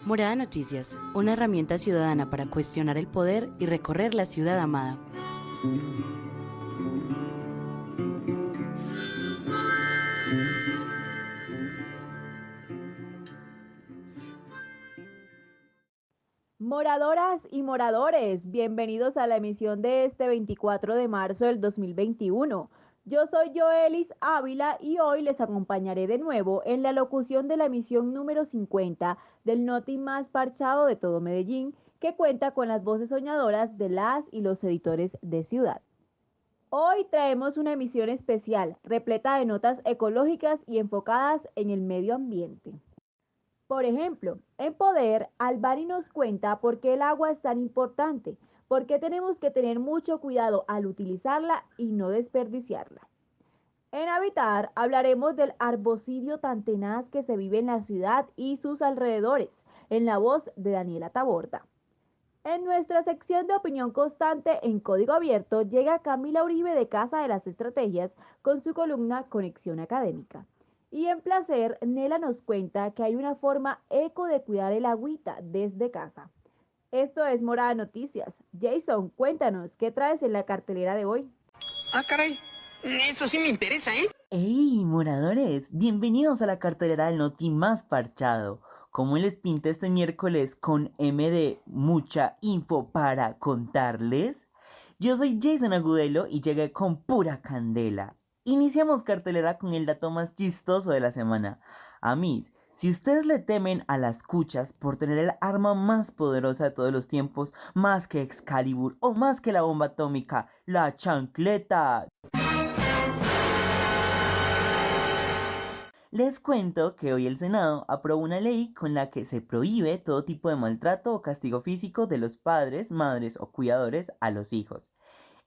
Morada Noticias, una herramienta ciudadana para cuestionar el poder y recorrer la ciudad amada. Moradoras y moradores, bienvenidos a la emisión de este 24 de marzo del 2021. Yo soy Joelis Ávila y hoy les acompañaré de nuevo en la locución de la emisión número 50 del noti más parchado de todo Medellín, que cuenta con las voces soñadoras de las y los editores de Ciudad. Hoy traemos una emisión especial, repleta de notas ecológicas y enfocadas en el medio ambiente. Por ejemplo, en Poder, Albani nos cuenta por qué el agua es tan importante, por qué tenemos que tener mucho cuidado al utilizarla y no desperdiciarla. En Habitar hablaremos del arbocidio tan tenaz que se vive en la ciudad y sus alrededores, en la voz de Daniela Taborda. En nuestra sección de opinión constante en Código Abierto llega Camila Uribe de Casa de las Estrategias con su columna Conexión Académica. Y en Placer, Nela nos cuenta que hay una forma eco de cuidar el agüita desde casa. Esto es Morada Noticias. Jason, cuéntanos, ¿qué traes en la cartelera de hoy? Ah, caray, eso sí me interesa, ¿eh? ¡Hey, moradores! Bienvenidos a la cartelera del Noti más parchado. Como les pinta este miércoles con M de mucha info para contarles. Yo soy Jason Agudelo y llegué con pura candela. Iniciamos cartelera con el dato más chistoso de la semana. Amis, si ustedes le temen a las cuchas por tener el arma más poderosa de todos los tiempos, más que Excalibur o más que la bomba atómica, la chancleta. Les cuento que hoy el Senado aprobó una ley con la que se prohíbe todo tipo de maltrato o castigo físico de los padres, madres o cuidadores a los hijos.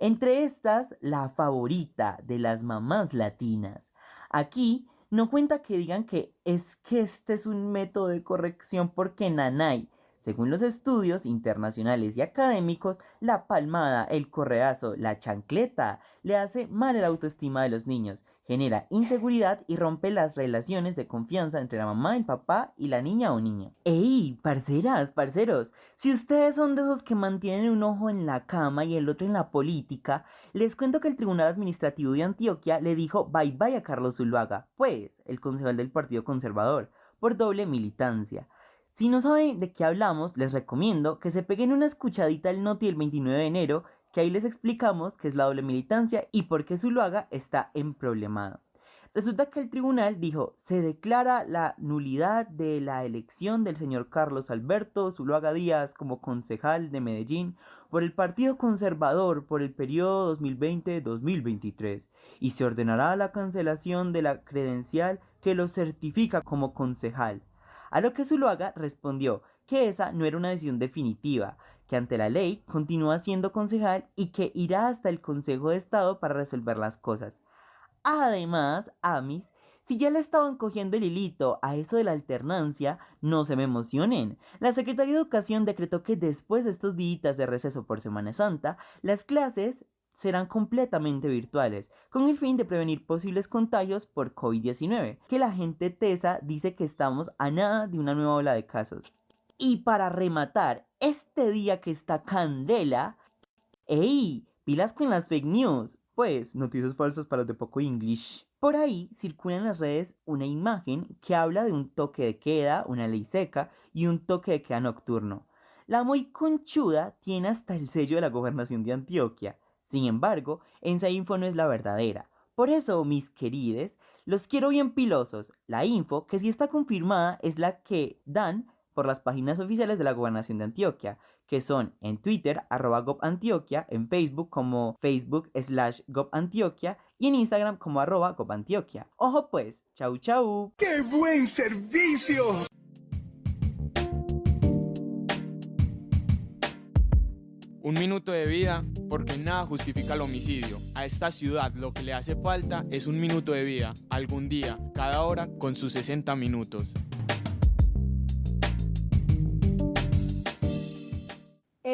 Entre estas, la favorita de las mamás latinas. Aquí no cuenta que digan que este es un método de corrección porque nanay. Según los estudios internacionales y académicos, la palmada, el correazo, la chancleta le hace mal a la autoestima de los niños, genera inseguridad y rompe las relaciones de confianza entre la mamá, el papá y la niña o niño. ¡Ey, parceras, parceros! Si ustedes son de esos que mantienen un ojo en la cama y el otro en la política, les cuento que el Tribunal Administrativo de Antioquia le dijo bye bye a Carlos Zuluaga, pues el concejal del Partido Conservador, por doble militancia. Si no saben de qué hablamos, les recomiendo que se peguen una escuchadita al Noti el 29 de enero, que ahí les explicamos qué es la doble militancia y por qué Zuluaga está emproblemado. Resulta que el tribunal dijo, se declara la nulidad de la elección del señor Carlos Alberto Zuluaga Díaz como concejal de Medellín por el Partido Conservador por el periodo 2020-2023 y se ordenará la cancelación de la credencial que lo certifica como concejal. A lo que Zuluaga respondió que esa no era una decisión definitiva, que ante la ley continúa siendo concejal y que irá hasta el Consejo de Estado para resolver las cosas. Además, Amis, si ya le estaban cogiendo el hilito a eso de la alternancia, no se me emocionen. La Secretaría de Educación decretó que después de estos días de receso por Semana Santa, las clases serán completamente virtuales, con el fin de prevenir posibles contagios por COVID-19, que la gente tesa dice que estamos a nada de una nueva ola de casos. Y para rematar, este día que está candela, ¡ey! Pilas con las fake news, pues noticias falsas para los de poco English. Por ahí circula en las redes una imagen que habla de un toque de queda, una ley seca y un toque de queda nocturno. La muy conchuda tiene hasta el sello de la gobernación de Antioquia. Sin embargo, esa info no es la verdadera. Por eso, mis querides, los quiero bien pilosos. La info, que sí está confirmada, es la que dan por las páginas oficiales de la Gobernación de Antioquia, que son en Twitter, @gobantioquia, en Facebook como Facebook/gobantioquia y en Instagram como @gobantioquia. ¡Ojo pues! ¡Chau, chau! ¡Qué buen servicio! Un minuto de vida, porque nada justifica el homicidio. A esta ciudad lo que le hace falta es un minuto de vida, algún día, cada hora, con sus 60 minutos.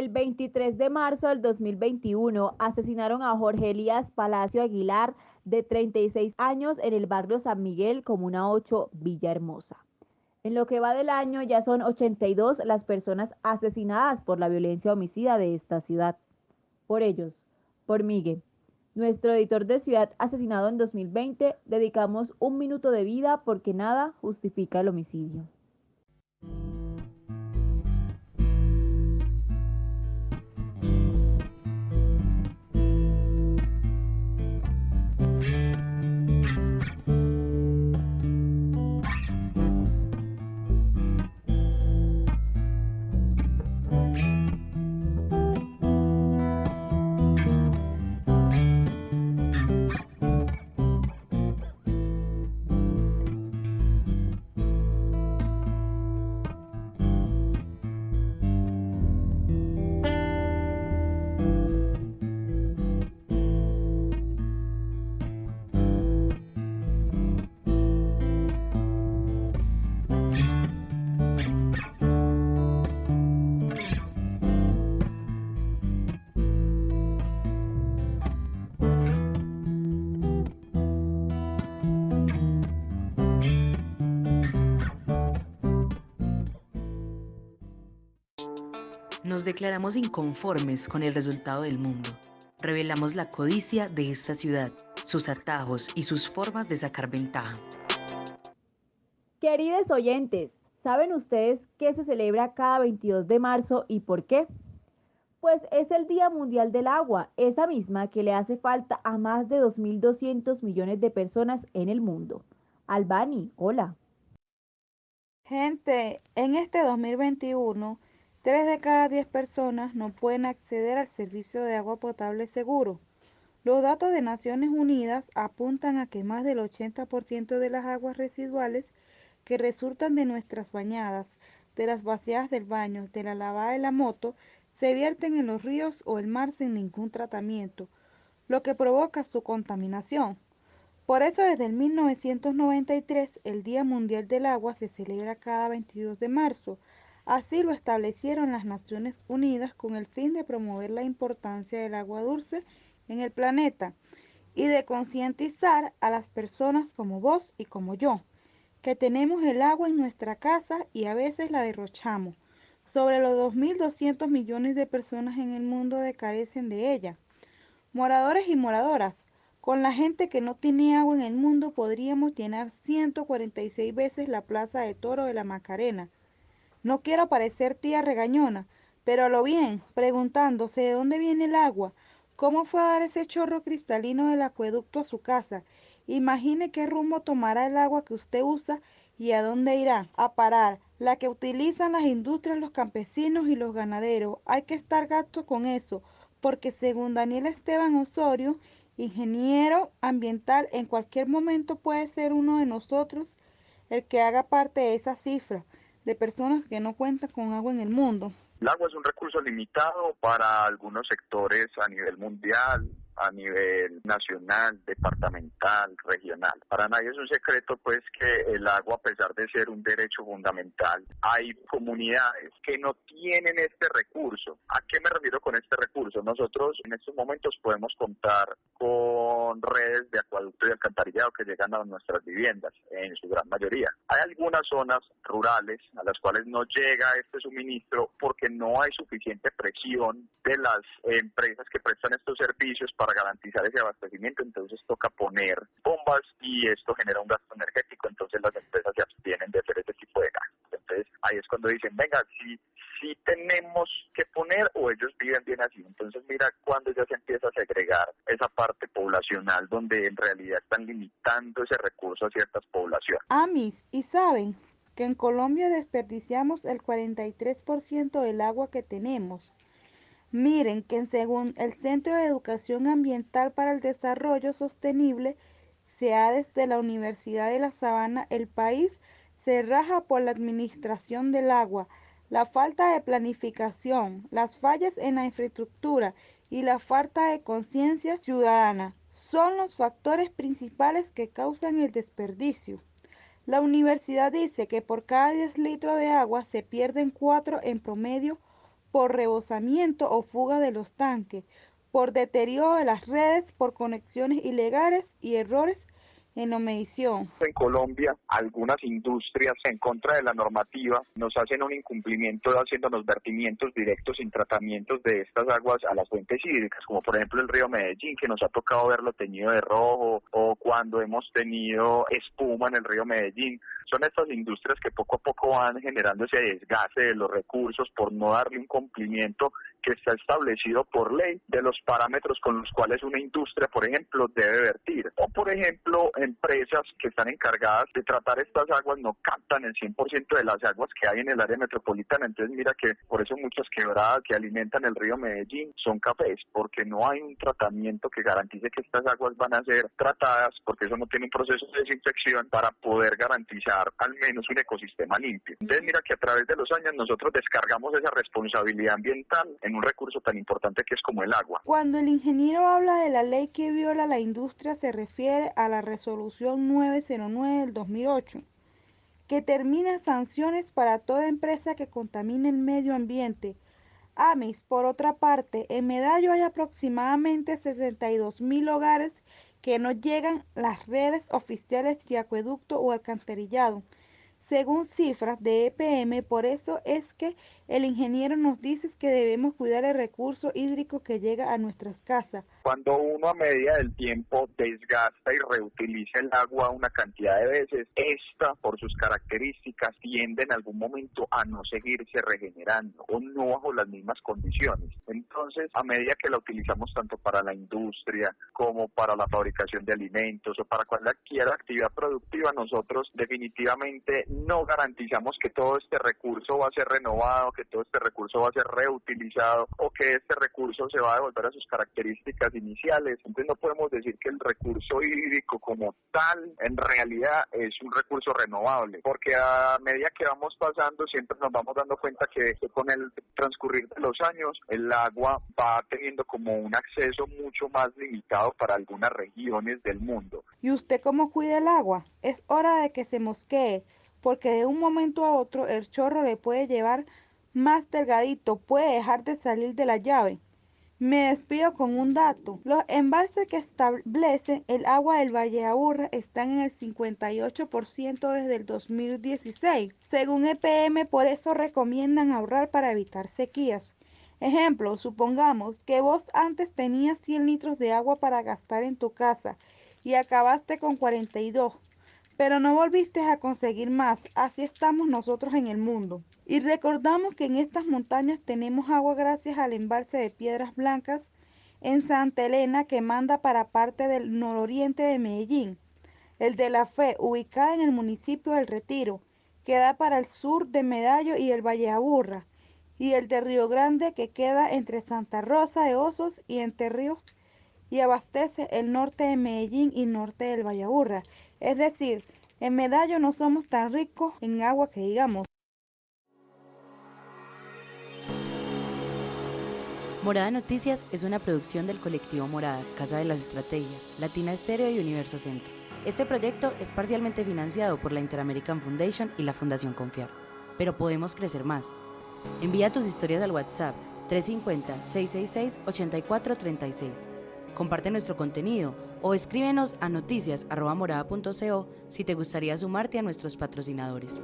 El 23 de marzo del 2021 asesinaron a Jorge Elías Palacio Aguilar, de 36 años, en el barrio San Miguel, Comuna 8, Villahermosa. En lo que va del año ya son 82 las personas asesinadas por la violencia homicida de esta ciudad. Por ellos, por Miguel, nuestro editor de Ciudad asesinado en 2020, dedicamos un minuto de vida porque nada justifica el homicidio. Nos declaramos inconformes con el resultado del mundo. Revelamos la codicia de esta ciudad, sus atajos y sus formas de sacar ventaja. Queridos oyentes, ¿saben ustedes qué se celebra cada 22 de marzo y por qué? Pues es el Día Mundial del Agua, esa misma que le hace falta a más de 2.200 millones de personas en el mundo. Albani, hola. Gente, en este 2021, 3 de cada 10 personas no pueden acceder al servicio de agua potable seguro. Los datos de Naciones Unidas apuntan a que más del 80% de las aguas residuales que resultan de nuestras bañadas, de las vaciadas del baño, de la lavada de la moto, se vierten en los ríos o el mar sin ningún tratamiento, lo que provoca su contaminación. Por eso desde el 1993 el Día Mundial del Agua se celebra cada 22 de marzo. Así lo establecieron las Naciones Unidas con el fin de promover la importancia del agua dulce en el planeta y de concientizar a las personas como vos y como yo, que tenemos el agua en nuestra casa y a veces la derrochamos. Sobre los 2.200 millones de personas en el mundo carecen de ella. Moradores y moradoras, con la gente que no tiene agua en el mundo podríamos llenar 146 veces la Plaza de Toro de la Macarena. No quiero parecer tía regañona, pero a lo bien, preguntándose de dónde viene el agua, cómo fue a dar ese chorro cristalino del acueducto a su casa. Imagine qué rumbo tomará el agua que usted usa y a dónde irá a parar, la que utilizan las industrias, los campesinos y los ganaderos. Hay que estar gato con eso, porque según Daniel Esteban Osorio, ingeniero ambiental, en cualquier momento puede ser uno de nosotros el que haga parte de esa cifra de personas que no cuentan con agua en el mundo. El agua es un recurso limitado para algunos sectores a nivel mundial, a nivel nacional, departamental, regional. Para nadie es un secreto pues que el agua, a pesar de ser un derecho fundamental, hay comunidades que no tienen este recurso. ¿A qué me refiero con este recurso? Nosotros en estos momentos podemos contar con redes de acueducto y alcantarillado que llegan a nuestras viviendas, en su gran mayoría. Hay algunas zonas rurales a las cuales no llega este suministro porque no hay suficiente presión de las empresas que prestan estos servicios para garantizar ese abastecimiento, entonces toca poner bombas y esto genera un gasto energético, entonces las empresas se abstienen de hacer ese tipo de gastos. Entonces ahí es cuando dicen, venga, si tenemos que poner o ellos viven bien así. Entonces mira cuando ya se empieza a segregar esa parte poblacional donde en realidad están limitando ese recurso a ciertas poblaciones. Amis, ¿y saben que en Colombia desperdiciamos el 43% del agua que tenemos? Miren que según el Centro de Educación Ambiental para el Desarrollo Sostenible, CEA, desde la Universidad de La Sabana, el país se raja por la administración del agua, la falta de planificación, las fallas en la infraestructura y la falta de conciencia ciudadana son los factores principales que causan el desperdicio. La universidad dice que por cada 10 litros de agua se pierden 4 en promedio por rebosamiento o fuga de los tanques, por deterioro de las redes, por conexiones ilegales y errores en la medición. En Colombia, algunas industrias en contra de la normativa nos hacen un incumplimiento haciéndonos vertimientos directos sin tratamientos de estas aguas a las fuentes hídricas, como por ejemplo el río Medellín, que nos ha tocado verlo teñido de rojo, o cuando hemos tenido espuma en el río Medellín. Son estas industrias que poco a poco van generando ese desgaste de los recursos por no darle un cumplimiento que está establecido por ley de los parámetros con los cuales una industria, por ejemplo, debe vertir. O, por ejemplo, empresas que están encargadas de tratar estas aguas no captan el 100% de las aguas que hay en el área metropolitana. Entonces, mira que por eso muchas quebradas que alimentan el río Medellín son cafés, porque no hay un tratamiento que garantice que estas aguas van a ser tratadas, porque eso no tiene un proceso de desinfección para poder garantizar al menos un ecosistema limpio. Entonces, mira que a través de los años nosotros descargamos esa responsabilidad ambiental en un recurso tan importante que es como el agua. Cuando el ingeniero habla de la ley que viola la industria, se refiere a la resolución 909 del 2008, que determina sanciones para toda empresa que contamine el medio ambiente. Amis, por otra parte, en Medallo hay aproximadamente 62.000 hogares que no llegan a las redes oficiales de acueducto o alcantarillado, según cifras de EPM. Por eso es que el ingeniero nos dice que debemos cuidar el recurso hídrico que llega a nuestras casas. Cuando uno a medida del tiempo desgasta y reutiliza el agua una cantidad de veces, esta por sus características tiende en algún momento a no seguirse regenerando o no bajo las mismas condiciones. Entonces, a medida que la utilizamos tanto para la industria como para la fabricación de alimentos o para cualquier actividad productiva, nosotros definitivamente no garantizamos que todo este recurso va a ser renovado, que todo este recurso va a ser reutilizado o que este recurso se va a devolver a sus características iniciales. Entonces no podemos decir que el recurso hídrico como tal en realidad es un recurso renovable, porque a medida que vamos pasando siempre nos vamos dando cuenta que con el transcurrir de los años el agua va teniendo como un acceso mucho más limitado para algunas regiones del mundo. ¿Y usted cómo cuida el agua? Es hora de que se mosquee, porque de un momento a otro el chorro le puede llevar más delgadito, puede dejar de salir de la llave. Me despido con un dato. Los embalses que establecen el agua del Valle Aburrá están en el 58% desde el 2016, según EPM. Por eso recomiendan ahorrar para evitar sequías. Ejemplo, supongamos que vos antes tenías 100 litros de agua para gastar en tu casa y acabaste con 42, pero no volviste a conseguir más. Así estamos nosotros en el mundo. Y recordamos que en estas montañas tenemos agua gracias al embalse de Piedras Blancas en Santa Elena, que manda para parte del nororiente de Medellín, el de la Fe, ubicada en el municipio del Retiro, que da para el sur de Medallo y el Valle Aburrá, y el de Río Grande, que queda entre Santa Rosa de Osos y Entre Ríos, y abastece el norte de Medellín y norte del Valle Aburrá. Es decir, en Medallo no somos tan ricos en agua que digamos. Morada Noticias es una producción del colectivo Morada, Casa de las Estrategias, Latina Estéreo y Universo Centro. Este proyecto es parcialmente financiado por la Inter-American Foundation y la Fundación Confiar. Pero podemos crecer más. Envía tus historias al WhatsApp 350-666-8436. Comparte nuestro contenido o escríbenos a noticias@morada.co si te gustaría sumarte a nuestros patrocinadores.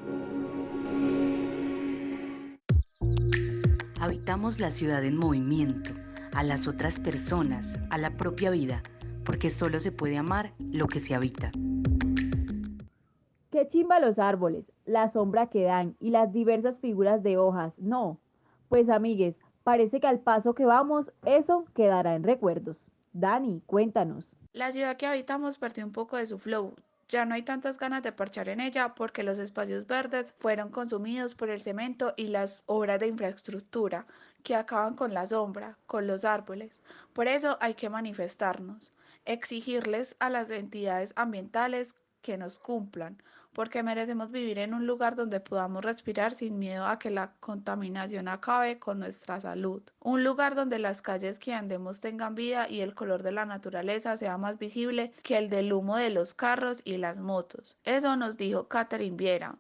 Habitamos la ciudad en movimiento, a las otras personas, a la propia vida, porque solo se puede amar lo que se habita. Qué chimba los árboles, la sombra que dan y las diversas figuras de hojas, no. Pues amigues, parece que al paso que vamos, eso quedará en recuerdos. Dani, cuéntanos. La ciudad que habitamos perdió un poco de su flow. Ya no hay tantas ganas de parchar en ella porque los espacios verdes fueron consumidos por el cemento y las obras de infraestructura que acaban con la sombra, con los árboles. Por eso hay que manifestarnos, exigirles a las entidades ambientales que nos cumplan, porque merecemos vivir en un lugar donde podamos respirar sin miedo a que la contaminación acabe con nuestra salud. Un lugar donde las calles que andemos tengan vida y el color de la naturaleza sea más visible que el del humo de los carros y las motos. Eso nos dijo Catherine Viera,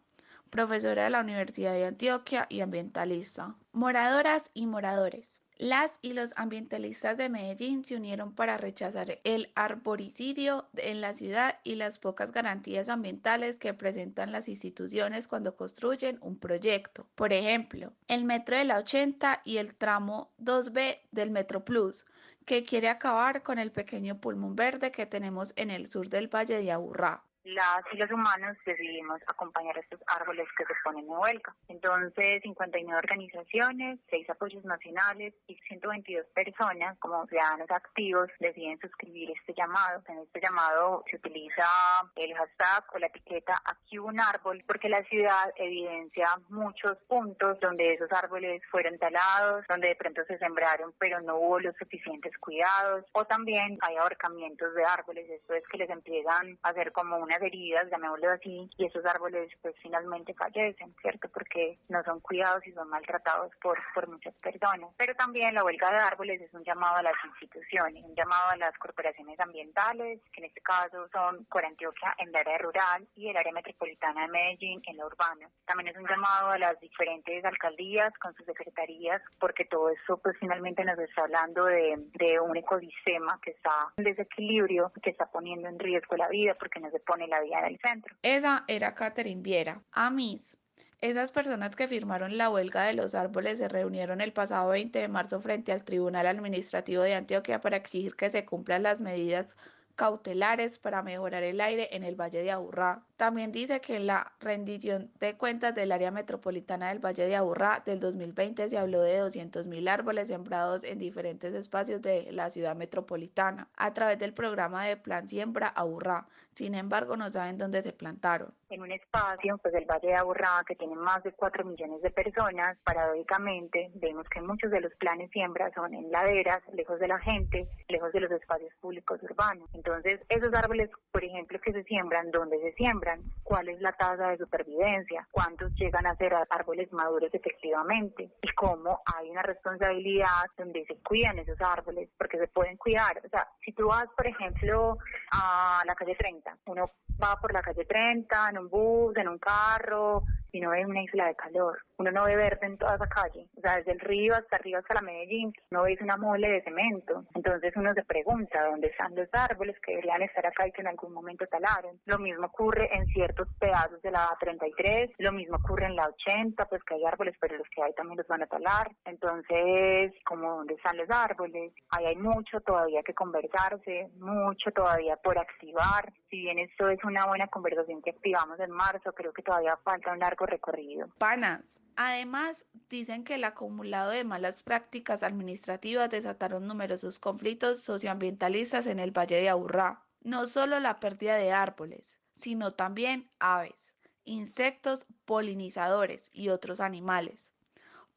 profesora de la Universidad de Antioquia y ambientalista. Moradoras y moradores. Las y los ambientalistas de Medellín se unieron para rechazar el arboricidio en la ciudad y las pocas garantías ambientales que presentan las instituciones cuando construyen un proyecto. Por ejemplo, el metro de la 80 y el tramo 2B del Metro Plus, que quiere acabar con el pequeño pulmón verde que tenemos en el sur del Valle de Aburrá. Las y los humanos decidimos acompañar a estos árboles que se ponen en huelga. Entonces, 59 organizaciones, 6 apoyos nacionales y 122 personas como ciudadanos activos deciden suscribir este llamado. En este llamado se utiliza el hashtag o la etiqueta Aquí hubo un árbol, porque la ciudad evidencia muchos puntos donde esos árboles fueron talados, donde de pronto se sembraron pero no hubo los suficientes cuidados, o también hay ahorcamientos de árboles. Esto es que les empiezan a hacer como una heridas, llamémoslo así, y esos árboles pues finalmente fallecen, ¿cierto? Porque no son cuidados y son maltratados por muchas personas. Pero también la huelga de árboles es un llamado a las instituciones, un llamado a las corporaciones ambientales, que en este caso son Corantioquia en el área rural y el área metropolitana de Medellín en la urbana. También es un llamado a las diferentes alcaldías con sus secretarías, porque todo eso pues finalmente nos está hablando de un ecosistema que está en desequilibrio, que está poniendo en riesgo la vida porque no se pone la vida del centro. Esa era Catherine Viera. Amis. Esas personas que firmaron la huelga de los árboles se reunieron el pasado 20 de marzo frente al Tribunal Administrativo de Antioquia para exigir que se cumplan las medidas cautelares para mejorar el aire en el Valle de Aburrá. También dice que en la rendición de cuentas del área metropolitana del Valle de Aburrá del 2020 se habló de 200.000 árboles sembrados en diferentes espacios de la ciudad metropolitana a través del programa de Plan Siembra Aburrá. Sin embargo, no saben dónde se plantaron. En un espacio, pues el Valle de Aburrá, que tiene más de 4 millones de personas, paradójicamente vemos que muchos de los planes siembra son en laderas, lejos de la gente, lejos de los espacios públicos urbanos. Entonces, esos árboles, por ejemplo, que se siembran, ¿dónde se siembran? ¿Cuál es la tasa de supervivencia? ¿Cuántos llegan a ser árboles maduros efectivamente? Y cómo hay una responsabilidad donde se cuidan esos árboles, porque se pueden cuidar. O sea, si tú vas, por ejemplo, a la calle 30, uno va por la calle 30 en un bus, en un carro, y no ve una isla de calor. Uno no ve verde en toda esa calle. O sea, desde el río hasta la Medellín, no ves una mole de cemento. Entonces uno se pregunta dónde están los árboles que deberían estar acá y que en algún momento talaron. Lo mismo ocurre en ciertos pedazos de la 33, lo mismo ocurre en la 80, pues que hay árboles, pero los que hay también los van a talar. Entonces, como dónde están los árboles, ahí hay mucho todavía que conversarse, mucho todavía por activar. Si bien esto es una buena conversación que activamos en marzo, creo que todavía falta un largo recorrido. Panas. Además, dicen que el acumulado de malas prácticas administrativas desataron numerosos conflictos socioambientalistas en el Valle de Aburrá. No solo la pérdida de árboles, sino también aves, insectos, polinizadores y otros animales.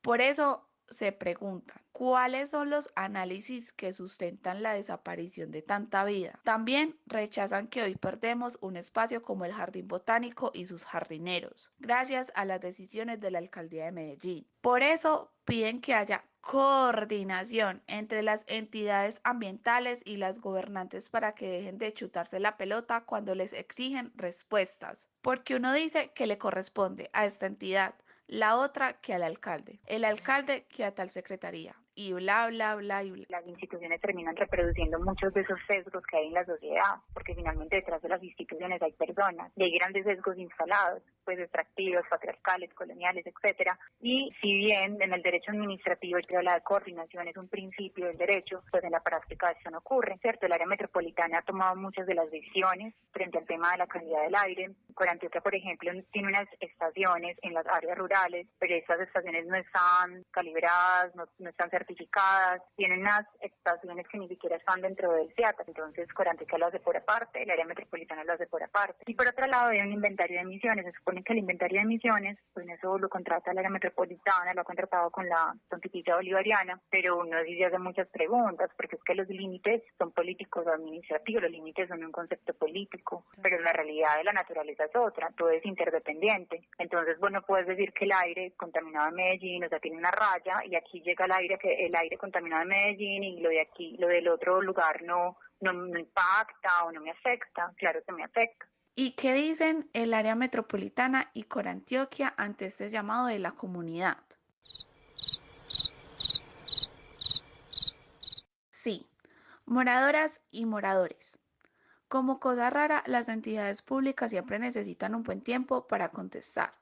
Por eso se preguntan, ¿cuáles son los análisis que sustentan la desaparición de tanta vida? También rechazan que hoy perdemos un espacio como el Jardín Botánico y sus jardineros, gracias a las decisiones de la Alcaldía de Medellín. Por eso piden que haya coordinación entre las entidades ambientales y las gobernantes para que dejen de chutarse la pelota cuando les exigen respuestas, porque uno dice que le corresponde a esta entidad, la otra que al alcalde, el alcalde que a tal secretaría, y bla, bla, bla, y bla. Las instituciones terminan reproduciendo muchos de esos sesgos que hay en la sociedad, porque finalmente detrás de las instituciones hay personas, y hay grandes sesgos instalados, pues extractivos, patriarcales, coloniales, etcétera. Y si bien en el derecho administrativo se habla de coordinación, es un principio del derecho, pues en la práctica esto no ocurre, ¿cierto? El área metropolitana ha tomado muchas de las decisiones frente al tema de la calidad del aire. Corantioquia, por ejemplo, tiene unas estaciones en las áreas rurales, pero estas estaciones no están calibradas, no están certificadas, tienen unas estaciones que ni siquiera están dentro del CIATA. Entonces Corantioquia lo hace por aparte, el área metropolitana lo hace por aparte. Y por otro lado hay un inventario de emisiones. Se supone que el inventario de emisiones, pues eso lo contrata el área metropolitana, lo ha contratado con la Pontificia Bolivariana, pero uno se hace muchas preguntas, porque es que los límites son políticos o administrativos, los límites son un concepto político, pero la realidad de la naturaleza es otra, todo es interdependiente. Entonces, bueno, puedes decir que el aire contaminado en Medellín, o sea, tiene una raya, y aquí llega el aire contaminado en Medellín, y lo de aquí, lo del otro lugar no impacta o no me afecta. Claro que me afecta. ¿Y qué dicen el área metropolitana y Corantioquia ante este llamado de la comunidad? Moradoras y moradores. Como cosa rara, las entidades públicas siempre necesitan un buen tiempo para contestar.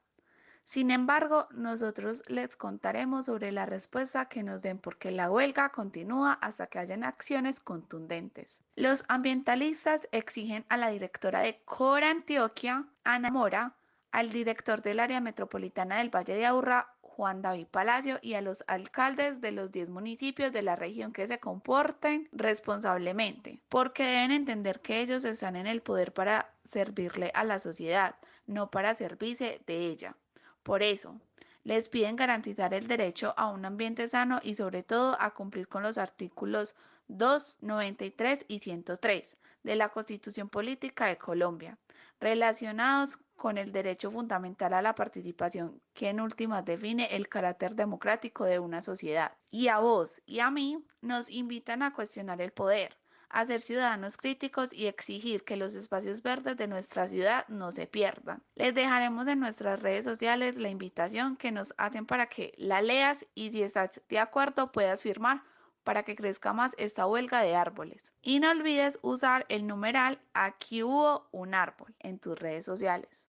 Sin embargo, nosotros les contaremos sobre la respuesta que nos den porque la huelga continúa hasta que hayan acciones contundentes. Los ambientalistas exigen a la directora de Cora Antioquia, Ana Mora, al director del área metropolitana del Valle de Aburrá, Juan David Palacio, y a los alcaldes de los 10 municipios de la región que se comporten responsablemente, porque deben entender que ellos están en el poder para servirle a la sociedad, no para servirse de ella. Por eso, les piden garantizar el derecho a un ambiente sano y sobre todo a cumplir con los artículos 2, 93 y 103 de la Constitución Política de Colombia, relacionados con el derecho fundamental a la participación, que en últimas define el carácter democrático de una sociedad. Y a vos y a mí nos invitan a cuestionar el poder, a ser ciudadanos críticos y exigir que los espacios verdes de nuestra ciudad no se pierdan. Les dejaremos en nuestras redes sociales la invitación que nos hacen para que la leas y si estás de acuerdo puedas firmar para que crezca más esta huelga de árboles. Y no olvides usar el numeral Aquí hubo un árbol en tus redes sociales.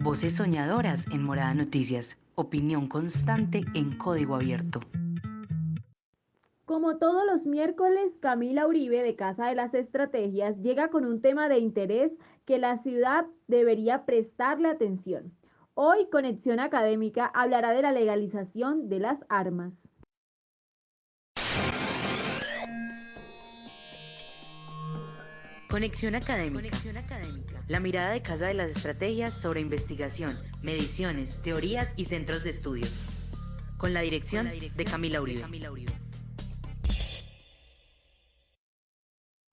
Voces soñadoras en Morada Noticias. Opinión constante en código abierto. Como todos los miércoles, Camila Uribe de Casa de las Estrategias llega con un tema de interés que la ciudad debería prestarle atención. Hoy, Conexión Académica hablará de la legalización de las armas. Conexión Académica. La mirada de Casa de las Estrategias sobre investigación, mediciones, teorías y centros de estudios. Con la dirección de Camila Uribe.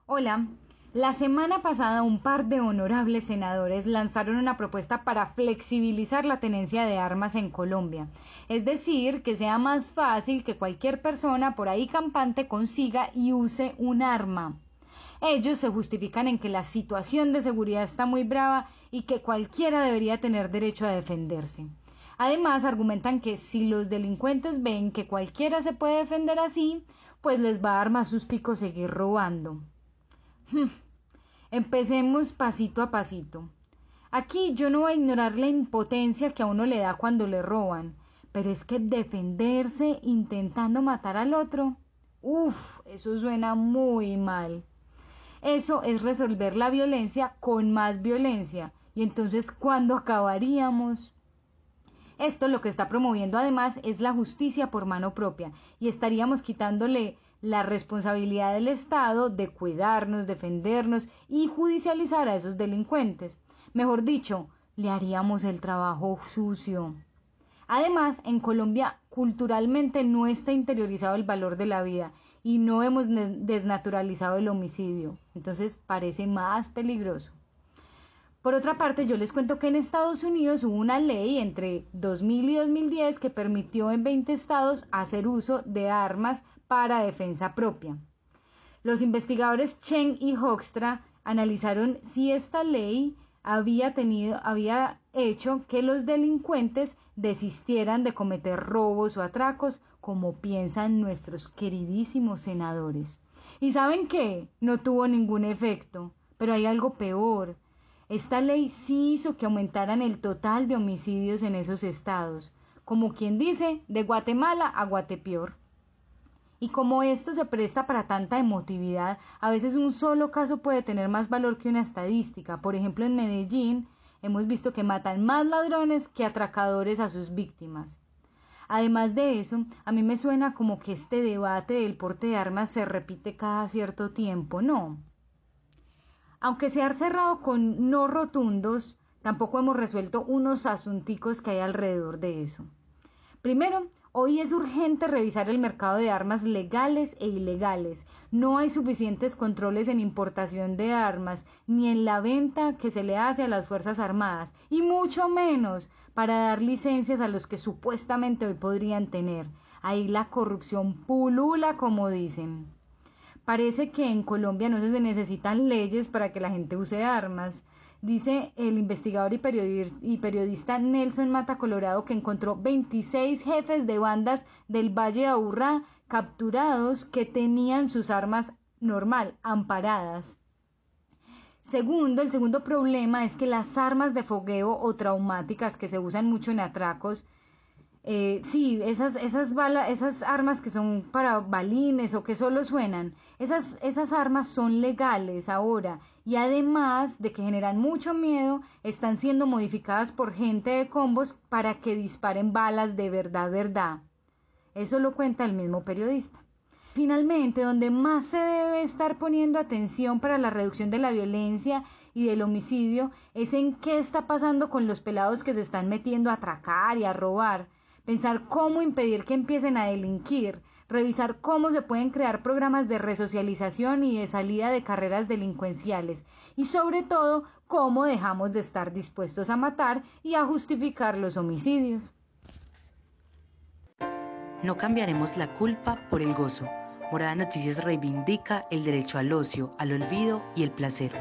Hola, la semana pasada un par de honorables senadores lanzaron una propuesta para flexibilizar la tenencia de armas en Colombia, es decir, que sea más fácil que cualquier persona por ahí campante consiga y use un arma. Ellos se justifican en que la situación de seguridad está muy brava y que cualquiera debería tener derecho a defenderse. Además, argumentan que si los delincuentes ven que cualquiera se puede defender así, pues les va a dar más sustico seguir robando. Empecemos pasito a pasito. Aquí yo no voy a ignorar la impotencia que a uno le da cuando le roban, pero es que defenderse intentando matar al otro, eso suena muy mal. Eso es resolver la violencia con más violencia, y entonces ¿cuándo acabaríamos? Esto lo que está promoviendo además es la justicia por mano propia, y estaríamos quitándole la responsabilidad del Estado de cuidarnos, defendernos y judicializar a esos delincuentes. Mejor dicho, le haríamos el trabajo sucio. Además, en Colombia culturalmente no está interiorizado el valor de la vida y no hemos desnaturalizado el homicidio. Entonces parece más peligroso. Por otra parte, yo les cuento que en Estados Unidos hubo una ley entre 2000 y 2010 que permitió en 20 estados hacer uso de armas para defensa propia. Los investigadores Chen y Hoekstra analizaron si esta ley había hecho que los delincuentes desistieran de cometer robos o atracos, como piensan nuestros queridísimos senadores. ¿Y saben qué? No tuvo ningún efecto, pero hay algo peor. Esta ley sí hizo que aumentaran el total de homicidios en esos estados, como quien dice, de Guatemala a Guatepeor. Y como esto se presta para tanta emotividad, a veces un solo caso puede tener más valor que una estadística. Por ejemplo, en Medellín hemos visto que matan más ladrones que atracadores a sus víctimas. Además de eso, a mí me suena como que este debate del porte de armas se repite cada cierto tiempo, ¿no? Aunque se ha cerrado con no rotundos, tampoco hemos resuelto unos asunticos que hay alrededor de eso. Primero, hoy es urgente revisar el mercado de armas legales e ilegales. No hay suficientes controles en importación de armas, ni en la venta que se le hace a las Fuerzas Armadas, y mucho menos para dar licencias a los que supuestamente hoy podrían tener. Ahí la corrupción pulula, como dicen. Parece que en Colombia no se necesitan leyes para que la gente use armas. Dice el investigador y periodista Nelson Mata Colorado que encontró 26 jefes de bandas del Valle de Aburrá capturados que tenían sus armas normal, amparadas. El segundo problema es que las armas de fogueo o traumáticas que se usan mucho en atracos, esas armas que son para balines o que solo suenan, esas armas son legales ahora y además de que generan mucho miedo, están siendo modificadas por gente de combos para que disparen balas de verdad. Eso lo cuenta el mismo periodista. Finalmente, donde más se debe estar poniendo atención para la reducción de la violencia y del homicidio es en qué está pasando con los pelados que se están metiendo a atracar y a robar, pensar cómo impedir que empiecen a delinquir, revisar cómo se pueden crear programas de resocialización y de salida de carreras delincuenciales y sobre todo cómo dejamos de estar dispuestos a matar y a justificar los homicidios. No cambiaremos la culpa por el gozo. Morada Noticias reivindica el derecho al ocio, al olvido y el placer.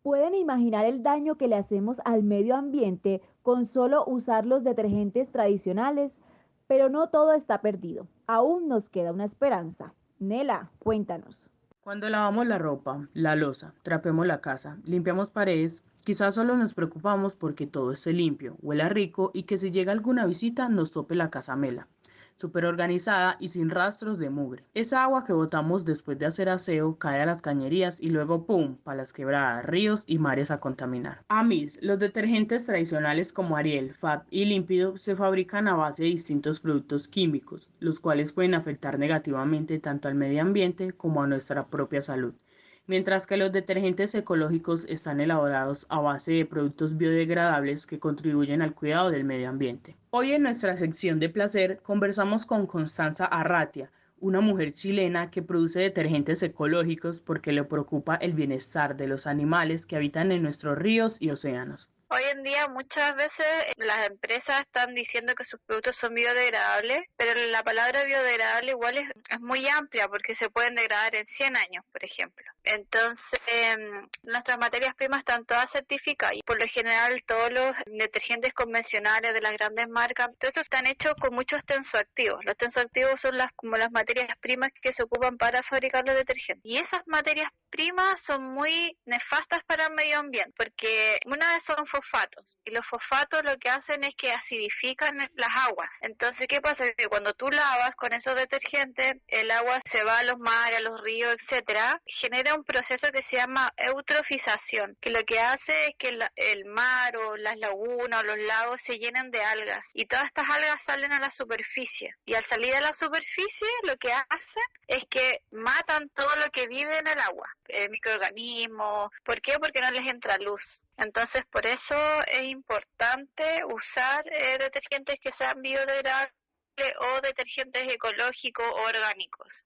¿Pueden imaginar el daño que le hacemos al medio ambiente con solo usar los detergentes tradicionales? Pero no todo está perdido. Aún nos queda una esperanza. Nela, cuéntanos. Cuando lavamos la ropa, la loza, trapeamos la casa, limpiamos paredes, quizás solo nos preocupamos porque todo esté limpio, huela rico y que si llega alguna visita nos tope la casa mela, súper organizada y sin rastros de mugre. Esa agua que botamos después de hacer aseo cae a las cañerías y luego ¡pum!, para las quebradas, ríos y mares a contaminar. Los detergentes tradicionales como Ariel, Fab y Límpido se fabrican a base de distintos productos químicos, los cuales pueden afectar negativamente tanto al medio ambiente como a nuestra propia salud. Mientras que los detergentes ecológicos están elaborados a base de productos biodegradables que contribuyen al cuidado del medio ambiente. Hoy en nuestra sección de placer conversamos con Constanza Arratia, una mujer chilena que produce detergentes ecológicos porque le preocupa el bienestar de los animales que habitan en nuestros ríos y océanos. Hoy en día muchas veces las empresas están diciendo que sus productos son biodegradables, pero la palabra biodegradable igual es muy amplia porque se pueden degradar en 100 años, por ejemplo. Entonces, nuestras materias primas están todas certificadas y por lo general todos los detergentes convencionales de las grandes marcas, todos estos están hechos con muchos tensoactivos. Los tensoactivos son como las materias primas que se ocupan para fabricar los detergentes. Y esas materias primas son muy nefastas para el medio ambiente porque una vez son fosfatos y los fosfatos lo que hacen es que acidifican las aguas. Entonces, ¿qué pasa? Que cuando tú lavas con esos detergentes, el agua se va a los mares, a los ríos, etcétera, genera un proceso que se llama eutrofización, que lo que hace es que el mar o las lagunas o los lagos se llenen de algas y todas estas algas salen a la superficie y al salir a la superficie lo que hacen es que matan todo lo que vive en el agua, microorganismos. ¿Por qué? Porque no les entra luz. Entonces, por eso es importante usar detergentes que sean biodegradables o detergentes ecológicos o orgánicos.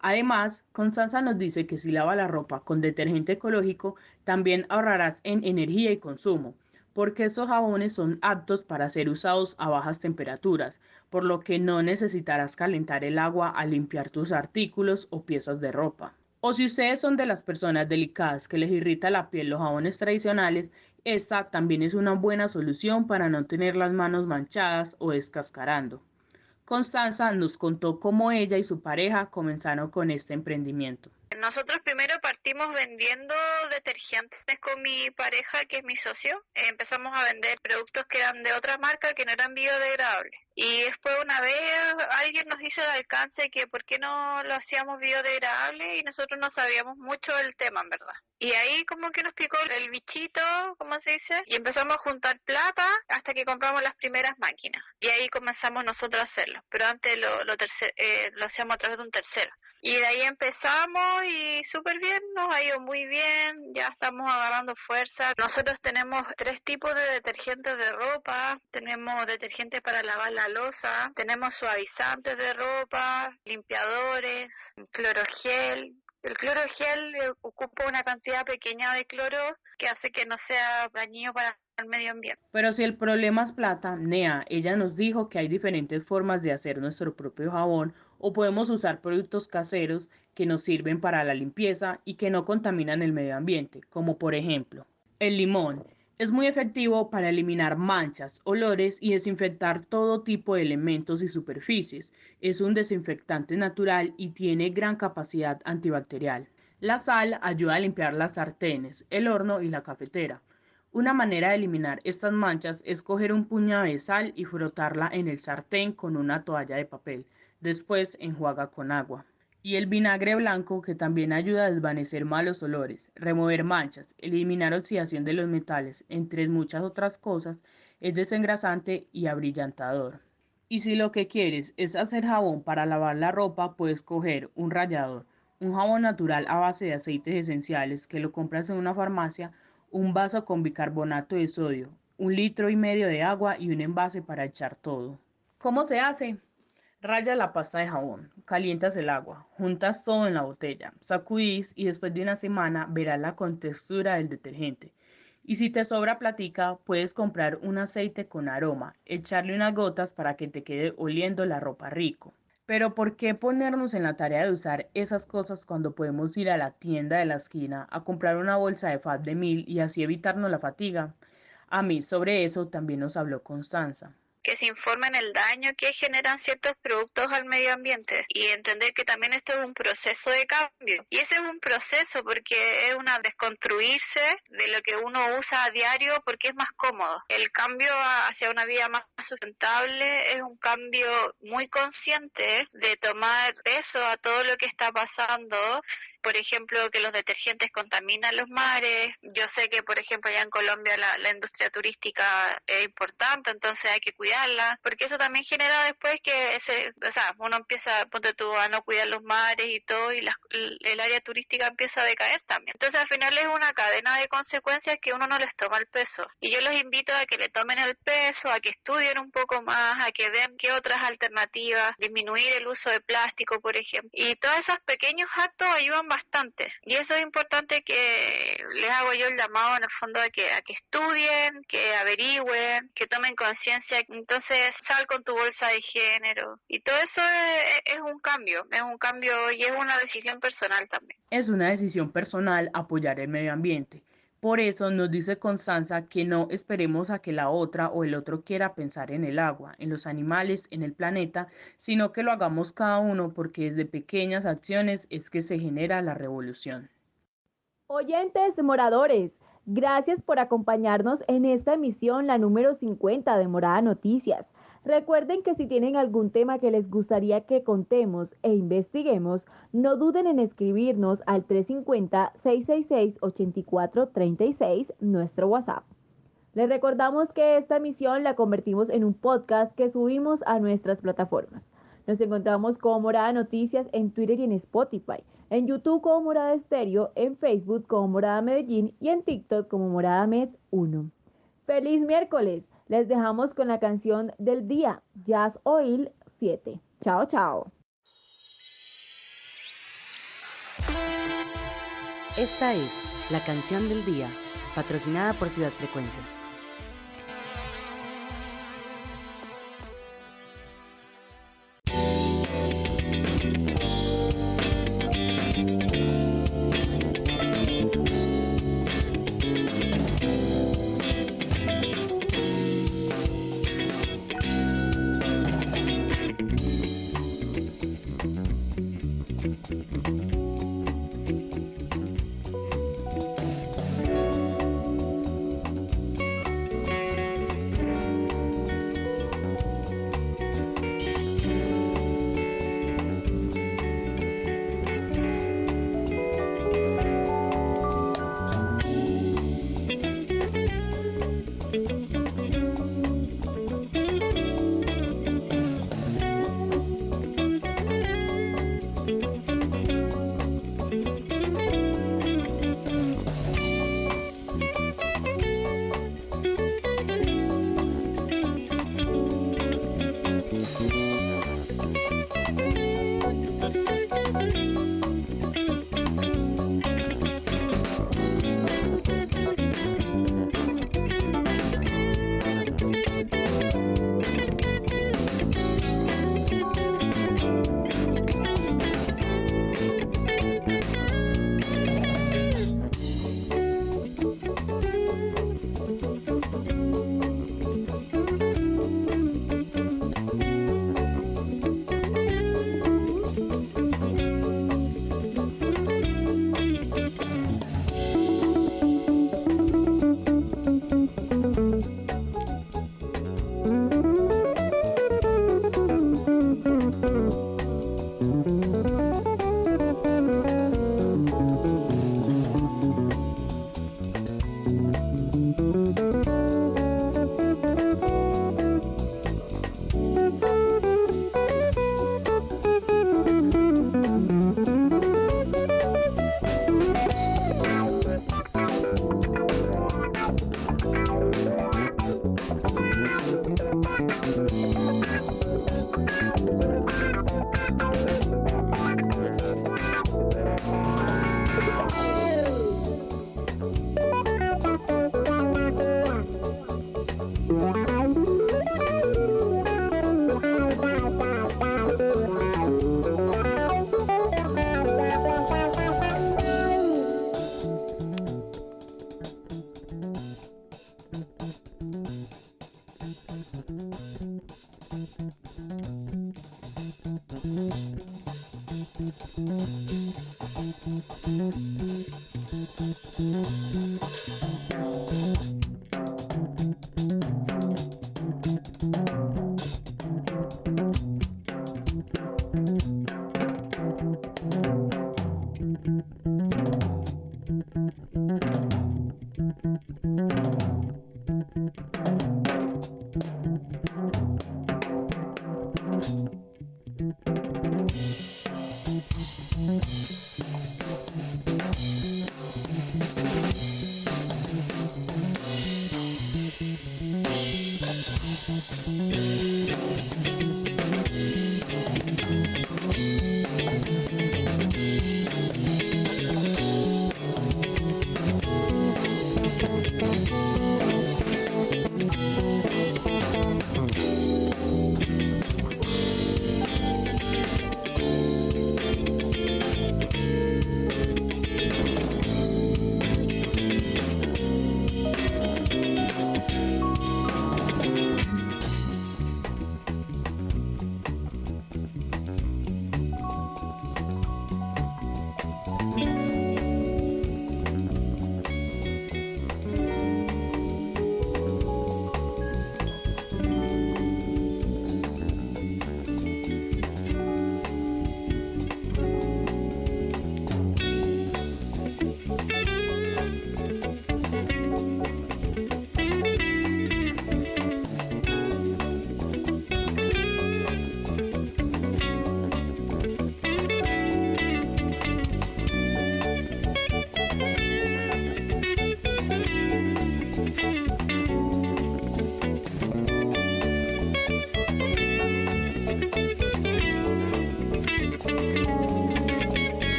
Además, Constanza nos dice que si lava la ropa con detergente ecológico, también ahorrarás en energía y consumo, porque estos jabones son aptos para ser usados a bajas temperaturas, por lo que no necesitarás calentar el agua al limpiar tus artículos o piezas de ropa. O si ustedes son de las personas delicadas que les irrita la piel los jabones tradicionales, esta también es una buena solución para no tener las manos manchadas o descascarando. Constanza nos contó cómo ella y su pareja comenzaron con este emprendimiento. Nosotros primero partimos vendiendo detergentes con mi pareja, que es mi socio. Empezamos a vender productos que eran de otra marca que no eran biodegradables. Y después una vez alguien nos hizo el alcance que por qué no lo hacíamos biodegradable y nosotros no sabíamos mucho del tema, en verdad. Y ahí como que nos picó el bichito, ¿cómo se dice? Y empezamos a juntar plata hasta que compramos las primeras máquinas. Y ahí comenzamos nosotros a hacerlo. Pero antes lo hacíamos a través de un tercero. Y de ahí empezamos y súper bien, nos ha ido muy bien, ya estamos agarrando fuerza. Nosotros tenemos 3 tipos de detergentes de ropa, tenemos detergentes para lavar la loza, tenemos suavizantes de ropa, limpiadores, clorogel. El clorogel ocupa una cantidad pequeña de cloro que hace que no sea dañino para el medio ambiente. Pero si el problema es plata, Nea, ella nos dijo que hay diferentes formas de hacer nuestro propio jabón o podemos usar productos caseros que nos sirven para la limpieza y que no contaminan el medio ambiente, como por ejemplo el limón. Es muy efectivo para eliminar manchas, olores y desinfectar todo tipo de elementos y superficies. Es un desinfectante natural y tiene gran capacidad antibacterial. La sal ayuda a limpiar las sartenes, el horno y la cafetera. Una manera de eliminar estas manchas es coger un puñado de sal y frotarla en el sartén con una toalla de papel. Después enjuaga con agua. Y el vinagre blanco, que también ayuda a desvanecer malos olores, remover manchas, eliminar oxidación de los metales, entre muchas otras cosas, es desengrasante y abrillantador. Y si lo que quieres es hacer jabón para lavar la ropa, puedes coger un rallador, un jabón natural a base de aceites esenciales que lo compras en una farmacia, un vaso con bicarbonato de sodio, 1,5 litros de agua y un envase para echar todo. ¿Cómo se hace? Raya la pasta de jabón, calientas el agua, juntas todo en la botella, sacudís y después de una semana verás la contextura del detergente. Y si te sobra platica, puedes comprar un aceite con aroma, echarle unas gotas para que te quede oliendo la ropa rico. Pero ¿por qué ponernos en la tarea de usar esas cosas cuando podemos ir a la tienda de la esquina a comprar una bolsa de Fab de 1000 y así evitarnos la fatiga? A mí sobre eso también nos habló Constanza. Que se informen el daño que generan ciertos productos al medio ambiente y entender que también esto es un proceso de cambio. Y ese es un proceso porque es una desconstruirse de lo que uno usa a diario porque es más cómodo. El cambio hacia una vida más sustentable es un cambio muy consciente de tomar peso a todo lo que está pasando. Por ejemplo, que los detergentes contaminan los mares. Yo sé que, por ejemplo, allá en Colombia la industria turística es importante, entonces hay que cuidarla, porque eso también genera después que uno empieza, ponte tú, a no cuidar los mares y todo, y el área turística empieza a decaer también. Entonces, al final es una cadena de consecuencias que uno no les toma el peso. Y yo los invito a que le tomen el peso, a que estudien un poco más, a que vean qué otras alternativas, disminuir el uso de plástico, por ejemplo. Y todos esos pequeños actos ayudan bastante, y eso es importante que les hago yo el llamado en el fondo a que estudien, que averigüen, que tomen conciencia. Entonces sal con tu bolsa de género y todo eso es un cambio y es una decisión personal también. Es una decisión personal apoyar el medio ambiente. Por eso nos dice Constanza que no esperemos a que la otra o el otro quiera pensar en el agua, en los animales, en el planeta, sino que lo hagamos cada uno porque desde pequeñas acciones es que se genera la revolución. Oyentes moradores, gracias por acompañarnos en esta emisión, la número 50 de Morada Noticias. Recuerden que si tienen algún tema que les gustaría que contemos e investiguemos, no duden en escribirnos al 350-666-8436, nuestro WhatsApp. Les recordamos que esta emisión la convertimos en un podcast que subimos a nuestras plataformas. Nos encontramos como Morada Noticias en Twitter y en Spotify, en YouTube como Morada Estéreo, en Facebook como Morada Medellín y en TikTok como Morada Med 1. ¡Feliz miércoles! Les dejamos con la canción del día, Jazz Oil 7. Chao, chao. Esta es la canción del día, patrocinada por Ciudad Frecuencia.